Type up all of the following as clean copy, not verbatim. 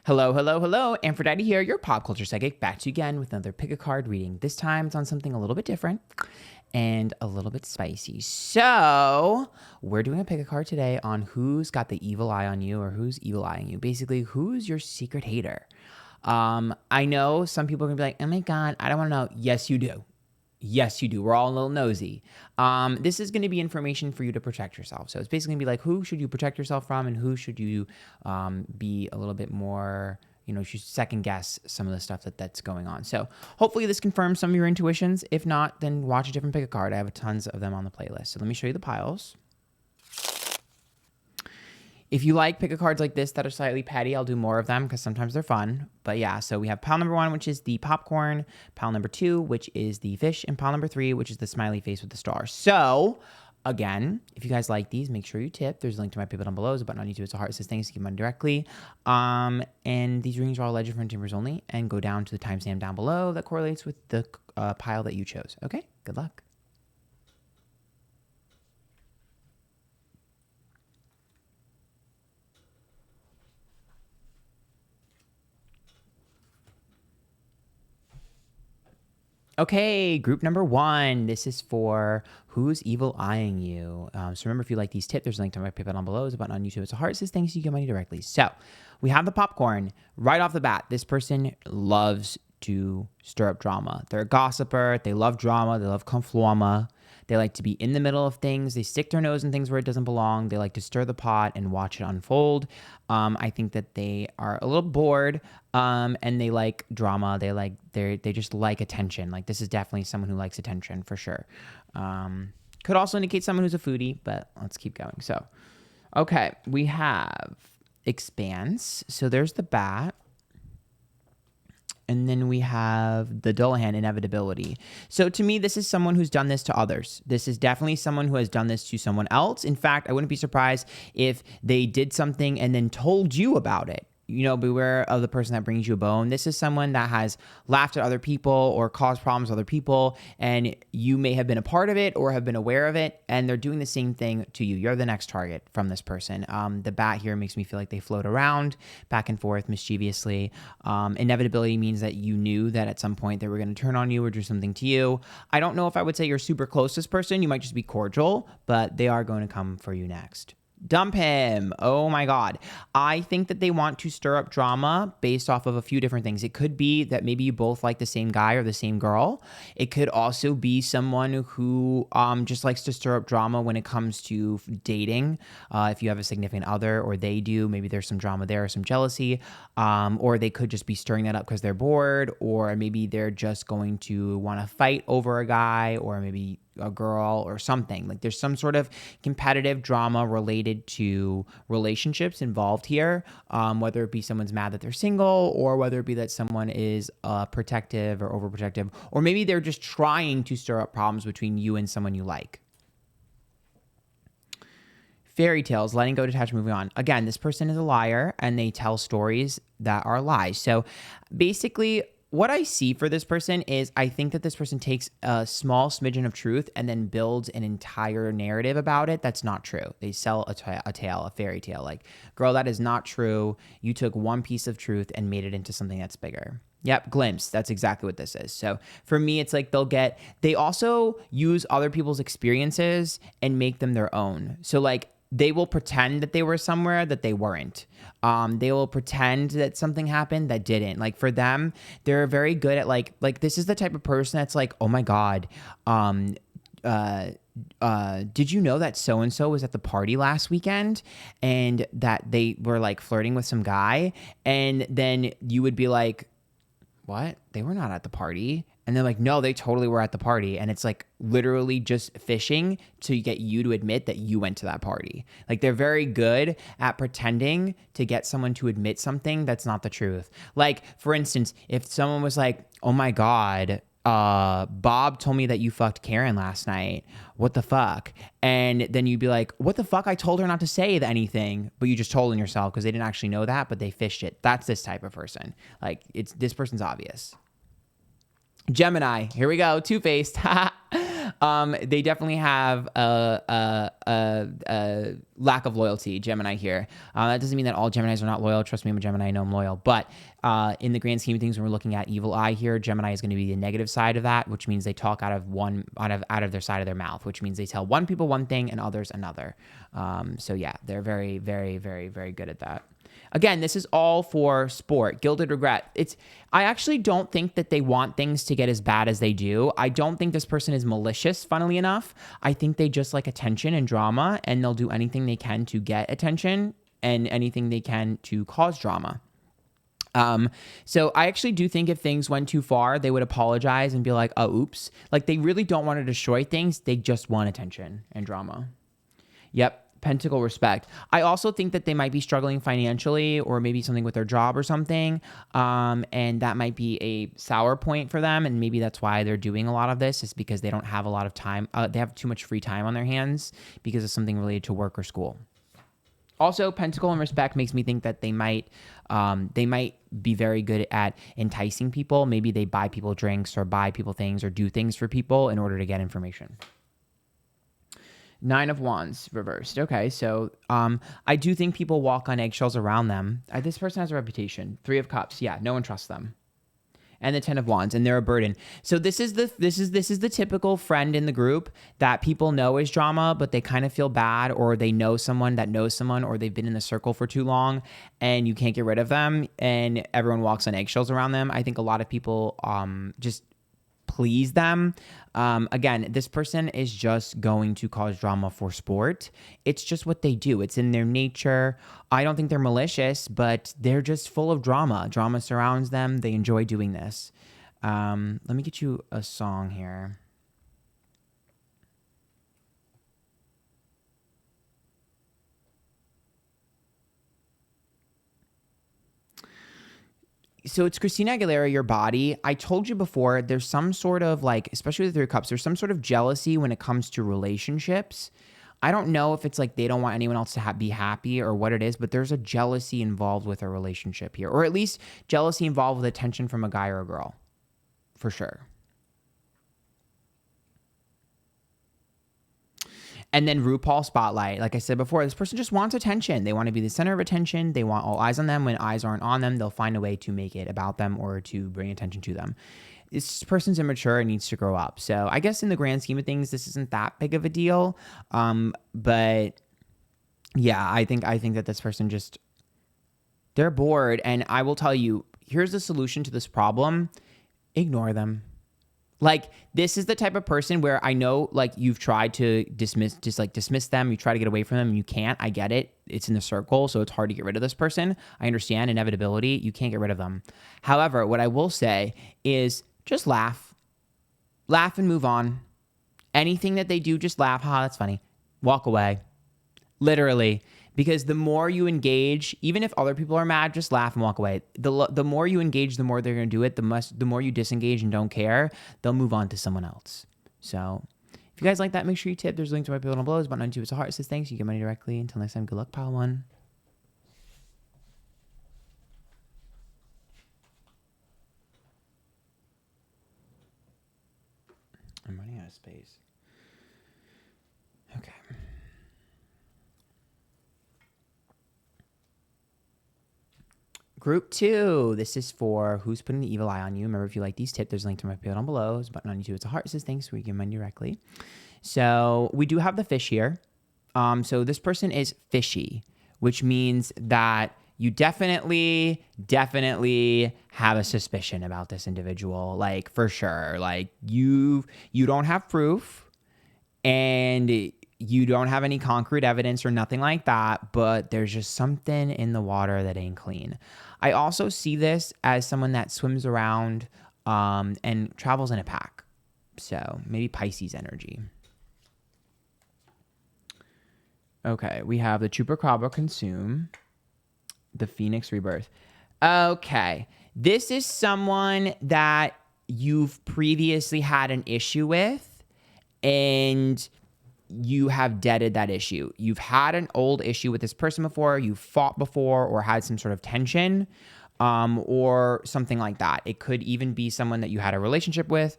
Hello, hello, hello. Antphrodite here, your pop culture psychic, back to you again with another pick a card reading. This time it's on something a little bit different and a little bit spicy. So we're doing a pick a card today on who's got the evil eye on you or who's evil eyeing you. Basically, who's your secret hater? I know some people are gonna be like, oh my God, I don't wanna know. Yes, you do. Yes, you do. We're all a little nosy. This is going to be information for you to protect yourself. So it's basically going to be like, who should you protect yourself from and who should you be a little bit more, you should second guess some of the stuff that's going on. So hopefully this confirms some of your intuitions. If not, then watch a different pick a card. I have tons of them on the playlist. So let me show you the piles. If you like pick a cards like this that are slightly petty, I'll do more of them because sometimes they're fun. But yeah, so we have pile number 1, which is the popcorn, pile number 2, which is the fish, and pile number 3, which is the smiley face with the star. So again, if you guys like these, make sure you tip. There's a link to my PayPal down below. There's a button on YouTube. It's a heart. It says thanks to give money directly. And these readings are all legend for consumers only. And go down to the timestamp down below that correlates with the pile that you chose. Okay, good luck. Okay, group number 1. This is for who's evil eyeing you. So remember, if you like these tips, there's a link to my PayPal down below. There's a button on YouTube. It's a heart. It says thanks, you get money directly. So we have the popcorn right off the bat. This person loves to stir up drama. They're a gossiper. They love drama. They love conflama. They like to be in the middle of things. They stick their nose in things where it doesn't belong. They like to stir the pot and watch it unfold. I think that they are a little bored, and they like drama. They just like attention. Like, this is definitely someone who likes attention for sure. Could also indicate someone who's a foodie, but let's keep going. So, okay, we have Expanse. So there's the bat. And then we have the Dullahan, Inevitability. So to me, this is someone who's done this to others. This is definitely someone who has done this to someone else. In fact, I wouldn't be surprised if they did something and then told you about it. Beware of the person that brings you a bone. This is someone that has laughed at other people or caused problems with other people, and you may have been a part of it or have been aware of it, and they're doing the same thing to you. You're the next target from this person. The bat here makes me feel like they float around back and forth mischievously. Inevitability means that you knew that at some point they were going to turn on you or do something to you. I don't know if I would say you're super close to this person. You might just be cordial, but they are going to come for you next. Dump him. Oh my God. I think that they want to stir up drama based off of a few different things. It could be that maybe you both like the same guy or the same girl. It could also be someone who just likes to stir up drama when it comes to dating. If you have a significant other or they do, maybe there's some drama there or some jealousy. Or they could just be stirring that up because they're bored, or maybe they're just going to want to fight over a guy or maybe a girl or something. Like, there's some sort of competitive drama related to relationships involved here, whether it be someone's mad that they're single, or whether it be that someone is protective or overprotective, or maybe they're just trying to stir up problems between you and someone you like. Fairy tales, letting go, detach, moving on. Again, this person is a liar and they tell stories that are lies. So basically, what I see for this person is I think that this person takes a small smidgen of truth and then builds an entire narrative about it. That's not true. They sell a tale, a fairy tale. Like, girl, that is not true. You took one piece of truth and made it into something that's bigger. Yep, glimpse. That's exactly what this is. So for me, it's like they also use other people's experiences and make them their own. So like, they will pretend that they were somewhere that they weren't. They will pretend that something happened that didn't. Like, for them, they're very good at like this is the type of person that's like, oh my God, did you know that so-and-so was at the party last weekend and that they were like flirting with some guy? And then you would be like, what? They were not at the party. And they're like, no, they totally were at the party. And it's like literally just fishing to get you to admit that you went to that party. Like, they're very good at pretending to get someone to admit something that's not the truth. Like, for instance, if someone was like, oh my God, Bob told me that you fucked Karen last night. What the fuck? And then you'd be like, what the fuck? I told her not to say anything, but you just told on yourself because they didn't actually know that, but they fished it. That's this type of person. Like, this person's obvious. Gemini, here we go, two-faced. They definitely have a lack of loyalty, Gemini here. That doesn't mean that all Geminis are not loyal. Trust me, I'm a Gemini. I know I'm loyal. But in the grand scheme of things, when we're looking at evil eye here, Gemini is going to be the negative side of that, which means they talk out of their side of their mouth, which means they tell one people one thing and others another. So yeah, they're very, very, very, very good at that. Again, this is all for sport. Gilded regret. I actually don't think that they want things to get as bad as they do. I don't think this person is malicious, funnily enough. I think they just like attention and drama, and they'll do anything they can to get attention and anything they can to cause drama. So I actually do think if things went too far, they would apologize and be like, oh, oops. Like they really don't want to destroy things. They just want attention and drama. Yep. Pentacle respect. I also think that they might be struggling financially or maybe something with their job or something. And that might be a sour point for them. And maybe that's why they're doing a lot of this, is because they don't have a lot of time. They have too much free time on their hands because of something related to work or school. Also, pentacle and respect makes me think that they might be very good at enticing people. Maybe they buy people drinks or buy people things or do things for people in order to get information. 9 of Wands reversed. Okay, so I do think people walk on eggshells around them. This person has a reputation. 3 of Cups. Yeah, no one trusts them. And the 10 of Wands, and they're a burden. So this is the typical friend in the group that people know is drama, but they kind of feel bad, or they know someone that knows someone, or they've been in the circle for too long, and you can't get rid of them, and everyone walks on eggshells around them. I think a lot of people just please them. Again, this person is just going to cause drama for sport. It's just what they do. It's in their nature. I don't think they're malicious, but they're just full of drama. Drama surrounds them. They enjoy doing this. Let me get you a song here. So it's Christina Aguilera, Your Body. I told you before, there's some sort of like, especially with the 3 of Cups, there's some sort of jealousy when it comes to relationships. I don't know if it's like they don't want anyone else to be happy or what it is, but there's a jealousy involved with a relationship here, or at least jealousy involved with attention from a guy or a girl, for sure. And then RuPaul Spotlight. Like I said before, this person just wants attention. They want to be the center of attention. They want all eyes on them. When eyes aren't on them, they'll find a way to make it about them or to bring attention to them. This person's immature and needs to grow up. So I guess in the grand scheme of things, this isn't that big of a deal. But yeah, I think that this person just, they're bored. And I will tell you, here's the solution to this problem. Ignore them. Like, this is the type of person where I know, like, you've tried to dismiss them. You try to get away from them and you can't. I get it. It's in the circle, so it's hard to get rid of this person. I understand inevitability. You can't get rid of them. However, what I will say is just laugh. Laugh and move on. Anything that they do, just laugh. Ha, that's funny. Walk away. Literally. Because the more you engage, even if other people are mad, just laugh and walk away. The more you engage, the more they're going to do it. The more you disengage and don't care, they'll move on to someone else. So if you guys like that, make sure you tip. There's a link to my People Don't Blow. Button on 2. It's a heart. It says thanks. You get money directly. Until next time, good luck, pile 1. I'm running out of space. Okay. Group 2, this is for who's putting the evil eye on you. Remember, if you like these tips, there's a link to my Patreon down below. There's a button on YouTube. It's a heart. It says thanks, where you give money directly. So we do have the fish here. So this person is fishy, which means that you definitely have a suspicion about this individual, like for sure. Like you don't have proof, and you don't have any concrete evidence or nothing like that, but there's just something in the water that ain't clean. I also see this as someone that swims around and travels in a pack. So maybe Pisces energy. Okay, we have the Chupacabra Consume, the Phoenix Rebirth. Okay, this is someone that you've previously had an issue with, and you have deaded that issue. You've had an old issue with this person before, you've fought before, or had some sort of tension, or something like that. It could even be someone that you had a relationship with,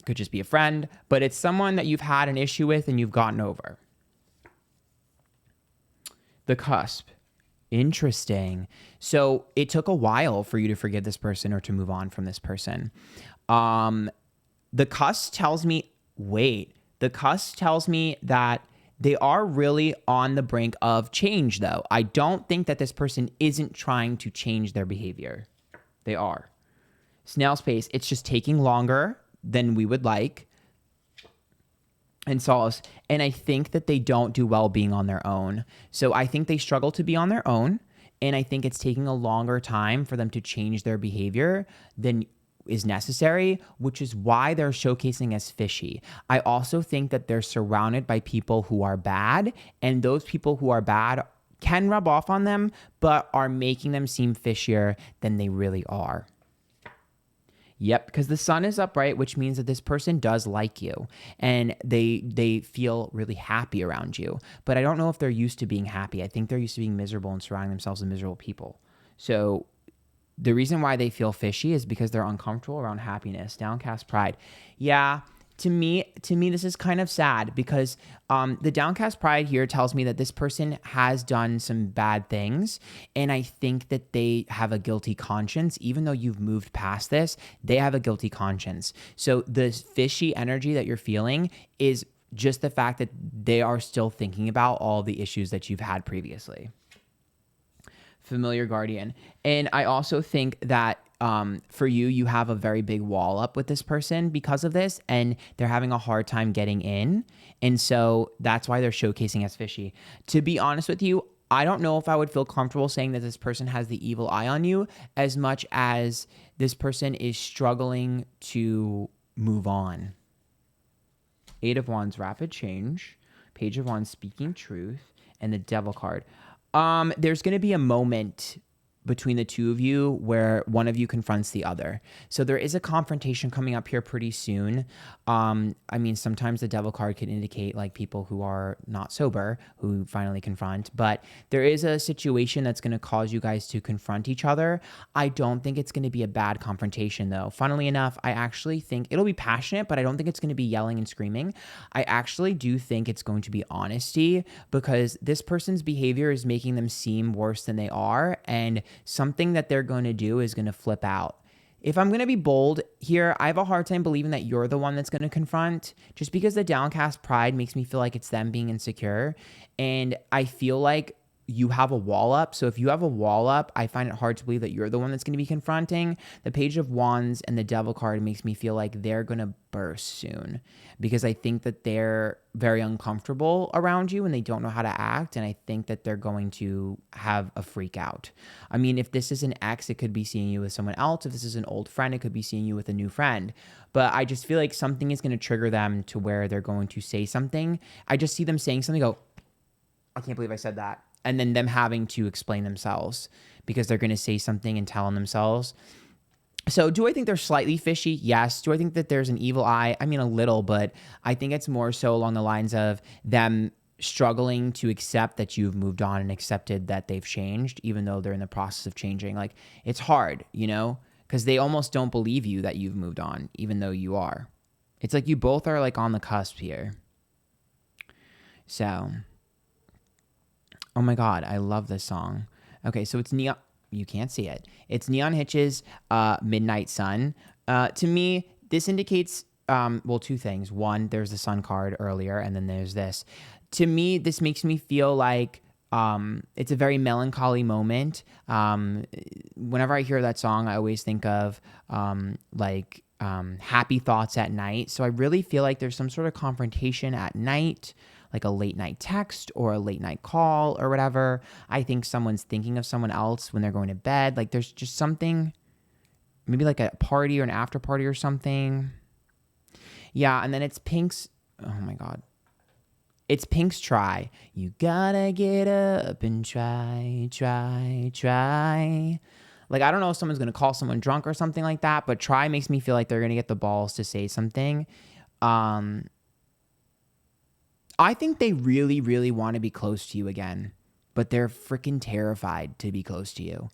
Could just be a friend, but it's someone that you've had an issue with and you've gotten over. The cusp. Interesting. So it took a while for you to forgive this person or to move on from this person. The cusp tells me, the cusp tells me that they are really on the brink of change, though. I don't think that this person isn't trying to change their behavior. They are. Snail's pace, it's just taking longer than we would like. And solace. And I think that they don't do well being on their own. So I think they struggle to be on their own. And I think it's taking a longer time for them to change their behavior than is necessary, which is why they're showcasing as fishy. I also think that they're surrounded by people who are bad, and those people who are bad can rub off on them, but are making them seem fishier than they really are. Yep, because the sun is upright, which means that this person does like you and they feel really happy around you. But I don't know if they're used to being happy. I think they're used to being miserable and surrounding themselves with miserable people. So the reason why they feel fishy is because they're uncomfortable around happiness. Downcast pride. Yeah, to me, this is kind of sad because the downcast pride here tells me that this person has done some bad things. And I think that they have a guilty conscience. Even though you've moved past this, they have a guilty conscience. So the fishy energy that you're feeling is just the fact that they are still thinking about all the issues that you've had previously. Familiar guardian. And I also think that for you have a very big wall up with this person because of this, and they're having a hard time getting in. And so that's why they're showcasing as fishy. To be honest with you, I don't know if I would feel comfortable saying that this person has the evil eye on you as much as this person is struggling to move on. Eight of Wands, rapid change. Page of Wands, speaking truth. And the Devil card. There's going to be a moment between the two of you where one of you confronts the other. So there is a confrontation coming up here pretty soon. I mean, sometimes the Devil card can indicate like people who are not sober who finally confront, but there is a situation that's going to cause you guys to confront each other. I don't think it's going to be a bad confrontation though. Funnily enough, I actually think it'll be passionate, but I don't think it's going to be yelling and screaming. I actually do think it's going to be honesty because this person's behavior is making them seem worse than they are, and something that they're going to do is going to flip out. If I'm going to be bold here, I have a hard time believing that you're the one that's going to confront, just because the downcast pride makes me feel like it's them being insecure. And I feel like you have a wall up. So if you have a wall up, I find it hard to believe that you're the one that's going to be confronting. The Page of Wands and the Devil card makes me feel like they're going to burst soon, because I think that they're very uncomfortable around you and they don't know how to act. And I think that they're going to have a freak out. I mean, if this is an ex, it could be seeing you with someone else. If this is an old friend, it could be seeing you with a new friend. But I just feel like something is going to trigger them to where they're going to say something. I just see them saying something, go, I can't believe I said that. And then them having to explain themselves because they're going to say something and tell on themselves. So do I think they're slightly fishy? Yes. Do I think that there's an evil eye? I mean, a little, but I think it's more so along the lines of them struggling to accept that you've moved on and accepted that they've changed, even though they're in the process of changing. Like, it's hard, you know, because they almost don't believe you that you've moved on, even though you are. It's like you both are like on the cusp here. So... oh my God, I love this song. Okay, so it's Neon. You can't see it. It's Neon Hitch's Midnight Sun. To me, this indicates, well, two things. One, there's the sun card earlier, and then there's this. To me, this makes me feel like it's a very melancholy moment. Whenever I hear that song, I always think of happy thoughts at night. So I really feel like there's some sort of confrontation at night, like a late night text or a late night call or whatever. I think someone's thinking of someone else when they're going to bed. Like there's just something, maybe like a party or an after party or something. Yeah, and then it's Pink's, oh my God. It's Pink's Try. You gotta get up and try. Like, I don't know if someone's gonna call someone drunk or something like that, but try makes me feel like they're gonna get the balls to say something. I think they really, really want to be close to you again, but they're freaking terrified to be close to you.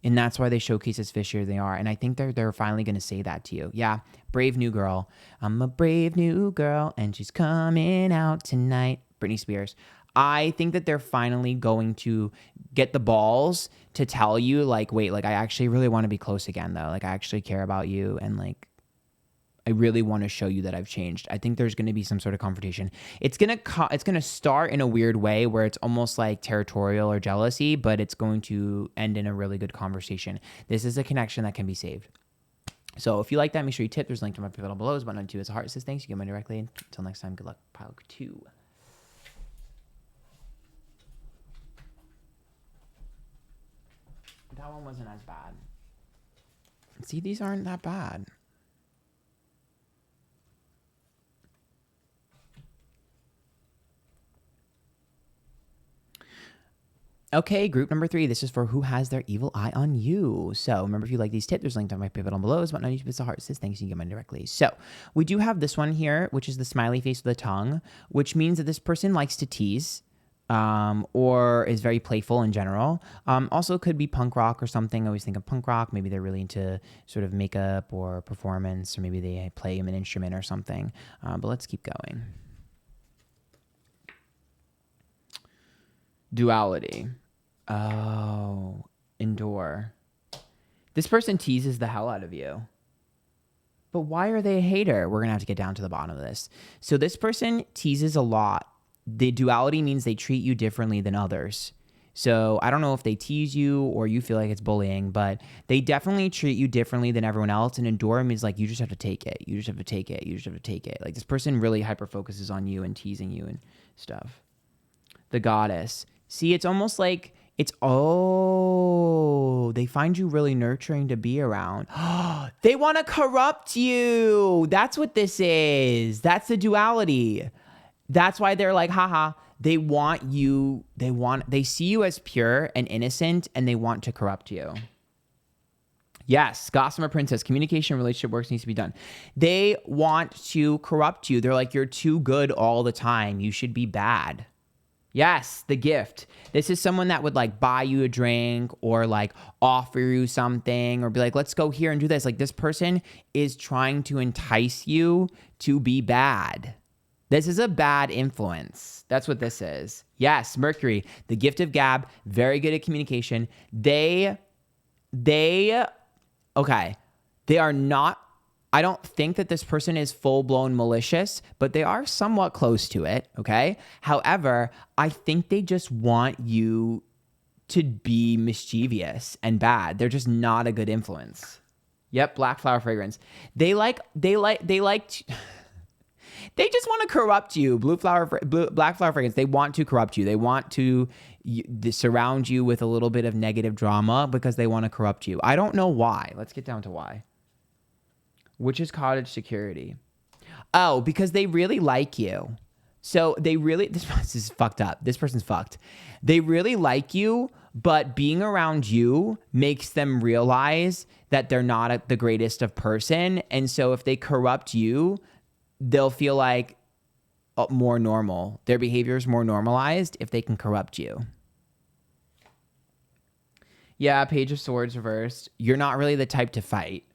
And that's why they showcase as fishier they are. And I think they're finally going to say that to you. Yeah, brave new girl. I'm a brave new girl, and she's coming out tonight. Britney Spears. I think that they're finally going to get the balls to tell you, like, wait, like, I actually really want to be close again, though. Like, I actually care about you, and, like, I really want to show you that I've changed. I think there's going to be some sort of confrontation. It's going to start in a weird way where it's almost like territorial or jealousy, but it's going to end in a really good conversation. This is a connection that can be saved. So if you like that, make sure you tip. There's a link to my profile below. It's button on 2 as a heart. It says thanks. You get money directly. Until next time, good luck. Pile 2. That one wasn't as bad. See, these aren't that bad. Okay, group number 3. This is for who has their evil eye on you. So remember, if you like these tips, there's a link to my pivot on below. It's about 90 bits of heart. It says thanks. You can get mine directly. So we do have this one here, which is the smiley face with a tongue, which means that this person likes to tease or is very playful in general. Also could be punk rock or something. I always think of punk rock. Maybe they're really into sort of makeup or performance, or maybe they play an instrument or something. But let's keep going. Duality. Oh, endure. This person teases the hell out of you. But why are they a hater? We're going to have to get down to the bottom of this. So this person teases a lot. The duality means they treat you differently than others. So I don't know if they tease you or you feel like it's bullying, but they definitely treat you differently than everyone else. And endure means like you just have to take it. You just have to take it. You just have to take it. Like this person really hyper focuses on you and teasing you and stuff. The goddess. See, it's almost like they find you really nurturing to be around. They want to corrupt you. That's what this is. That's the duality. That's why they're like, haha. They want you. They see you as pure and innocent, and they want to corrupt you. Yes, Gossamer Princess, communication, relationship works needs to be done. They want to corrupt you. They're like, you're too good all the time. You should be bad. Yes, the gift. This is someone that would like buy you a drink or like offer you something or be like, let's go here and do this. Like this person is trying to entice you to be bad. This is a bad influence. That's what this is. Yes, Mercury, the gift of gab, very good at communication. They are not, I don't think that this person is full-blown malicious, but they are somewhat close to it, okay? However, I think they just want you to be mischievous and bad. They're just not a good influence. Yep, black flower fragrance. They just want to corrupt you. Black flower fragrance. They want to corrupt you. They want to surround you with a little bit of negative drama because they want to corrupt you. I don't know why. Let's get down to why. Which is cottage security. Oh, because they really like you. So this is fucked up. This person's fucked. They really like you, but being around you makes them realize that they're not the greatest of person. And so if they corrupt you, they'll feel like more normal. Their behavior is more normalized if they can corrupt you. Yeah, Page of Swords reversed. You're not really the type to fight.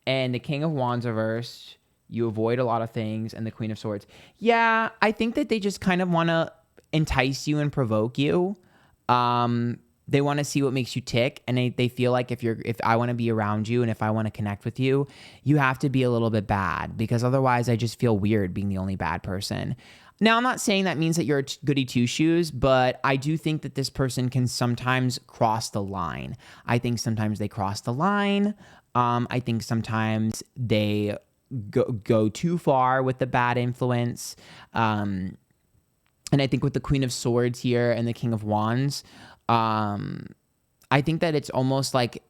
And the King of Wands reversed. You avoid a lot of things. And the Queen of Swords. Yeah, I think that they just kind of want to entice you and provoke you. They want to see what makes you tick. And they feel like if I want to be around you and if I want to connect with you, you have to be a little bit bad. Because otherwise I just feel weird being the only bad person. Now, I'm not saying that means that you're a goody two-shoes, but I do think that this person can sometimes cross the line. I think sometimes they cross the line. I think sometimes they go too far with the bad influence. And I think with the Queen of Swords here and the King of Wands, I think that it's almost like,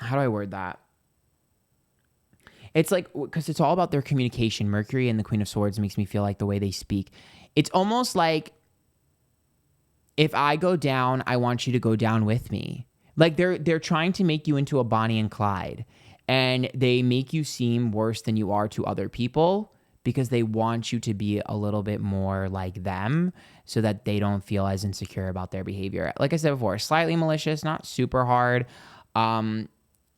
how do I word that? It's like, because it's all about their communication. Mercury and the Queen of Swords makes me feel like the way they speak. It's almost like, if I go down, I want you to go down with me. Like they're trying to make you into a Bonnie and Clyde, and they make you seem worse than you are to other people because they want you to be a little bit more like them so that they don't feel as insecure about their behavior. Like I said before, slightly malicious, not super hard.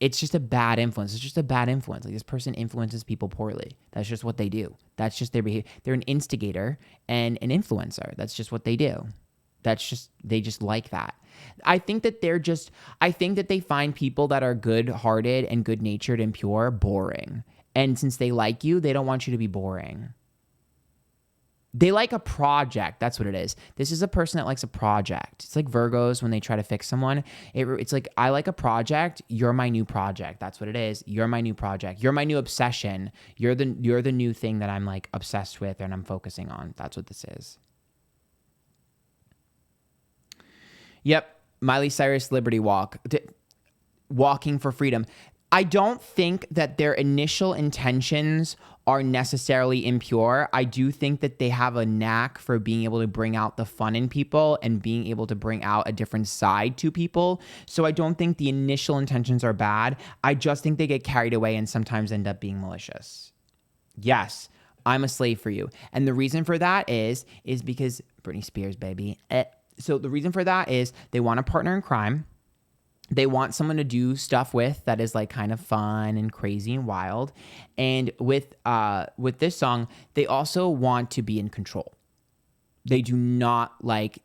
It's just a bad influence. It's just a bad influence. Like, this person influences people poorly. That's just what they do. That's just their behavior. They're an instigator and an influencer. That's just what they do. They just like that. I think that they find people that are good-hearted and good-natured and pure boring. And since they like you, they don't want you to be boring. They like a project. That's what it is. This is a person that likes a project. It's like Virgos when they try to fix someone. It's like, I like a project. You're my new project. That's what it is. You're my new project. You're my new obsession. You're the new thing that I'm like obsessed with and I'm focusing on. That's what this is. Yep. Miley Cyrus Liberty Walk. Walking for freedom. I don't think that their initial intentions are necessarily impure. I do think that they have a knack for being able to bring out the fun in people and being able to bring out a different side to people. So I don't think the initial intentions are bad. I just think they get carried away and sometimes end up being malicious. Yes, I'm a slave for you. And the reason for that is because Britney Spears, baby. So the reason for that is they want a partner in crime. They want someone to do stuff with that is like kind of fun and crazy and wild. And with this song, they also want to be in control. They do not like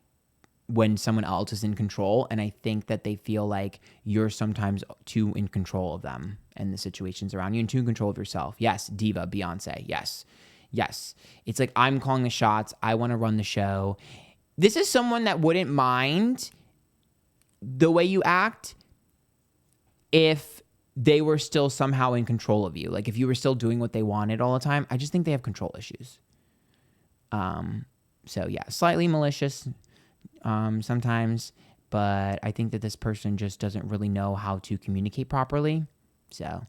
when someone else is in control. And I think that they feel like you're sometimes too in control of them and the situations around you and too in control of yourself. Yes, diva, Beyonce. Yes. It's like, I'm calling the shots. I want to run the show. This is someone that wouldn't mind the way you act if they were still somehow in control of you. Like, if you were still doing what they wanted all the time. I just think they have control issues. So yeah, slightly malicious sometimes, but I think that this person just doesn't really know how to communicate properly. So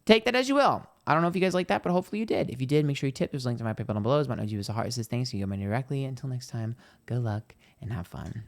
take that as you will. I don't know if you guys like that, but hopefully you did. If you did, make sure you tip. There's a link to my PayPal down below. It's about to use a heart. It says thanks. So you get money directly. Until next time, good luck and have fun.